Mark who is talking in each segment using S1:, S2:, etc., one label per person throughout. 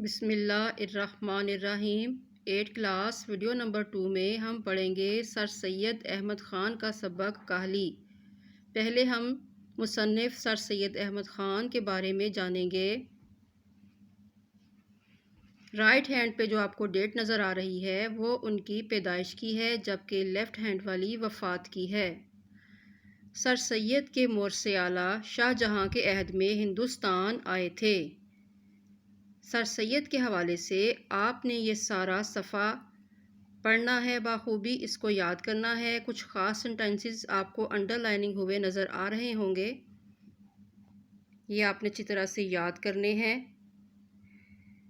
S1: بسم اللہ الرحمن الرحیم۔ 8 کلاس ویڈیو نمبر 2 میں ہم پڑھیں گے سر سید احمد خان کا سبق کاہلی۔ پہلے ہم مصنف سر سید احمد خان کے بارے میں جانیں گے۔ رائٹ ہینڈ پہ جو آپ کو ڈیٹ نظر آ رہی ہے وہ ان کی پیدائش کی ہے، جبکہ لیفٹ ہینڈ والی وفات کی ہے۔ سر سید کے مورث اعلیٰ شاہ جہاں کے عہد میں ہندوستان آئے تھے۔ سر سید کے حوالے سے آپ نے یہ سارا صفحہ پڑھنا ہے، بخوبی اس کو یاد کرنا ہے۔ کچھ خاص سینٹنسز آپ کو انڈر لائننگ ہوئے نظر آ رہے ہوں گے، یہ آپ نے اچھی طرح سے یاد کرنے ہیں۔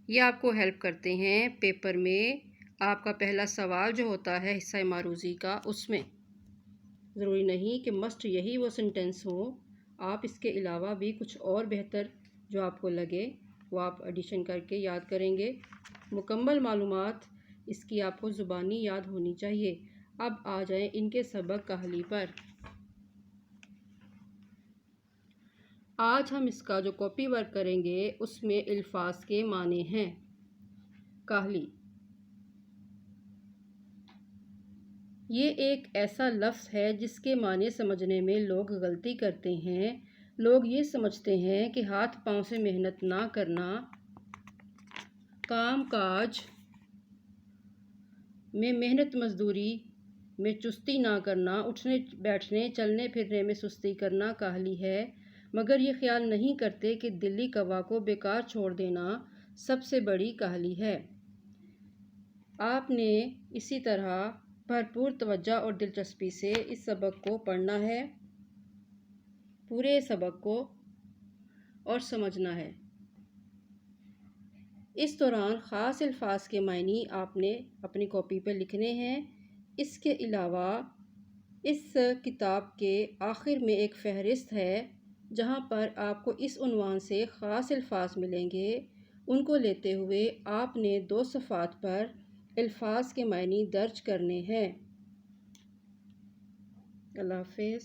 S1: یہ آپ کو ہیلپ کرتے ہیں پیپر میں آپ کا پہلا سوال جو ہوتا ہے حصہ معروضی کا، اس میں ضروری نہیں کہ مسٹ یہی وہ سینٹنس ہو، آپ اس کے علاوہ بھی کچھ اور بہتر جو آپ کو لگے وہ آپ ایڈیشن کر کے یاد کریں گے۔ مکمل معلومات اس کی آپ کو زبانی یاد ہونی چاہیے۔ اب آ جائیں ان کے سبق کاہلی پر۔ آج ہم اس کا جو کاپی ورک کریں گے اس میں الفاظ کے معنی ہیں۔ کاہلی یہ ایک ایسا لفظ ہے جس کے معنی سمجھنے میں لوگ غلطی کرتے ہیں۔ لوگ یہ سمجھتے ہیں کہ ہاتھ پاؤں سے محنت نہ کرنا، کام کاج میں محنت مزدوری میں چستی نہ کرنا، اٹھنے بیٹھنے چلنے پھرنے میں سستی کرنا کاہلی ہے، مگر یہ خیال نہیں کرتے کہ دلی کوا کو بیکار چھوڑ دینا سب سے بڑی کاہلی ہے۔ آپ نے اسی طرح بھرپور توجہ اور دلچسپی سے اس سبق کو پڑھنا ہے، پورے سبق کو، اور سمجھنا ہے۔ اس دوران خاص الفاظ کے معنی آپ نے اپنی کاپی پہ لکھنے ہیں۔ اس کے علاوہ اس کتاب کے آخر میں ایک فہرست ہے جہاں پر آپ کو اس عنوان سے خاص الفاظ ملیں گے، ان کو لیتے ہوئے آپ نے 2 صفحات پر الفاظ کے معنی درج کرنے ہیں۔ اللہ حافظ۔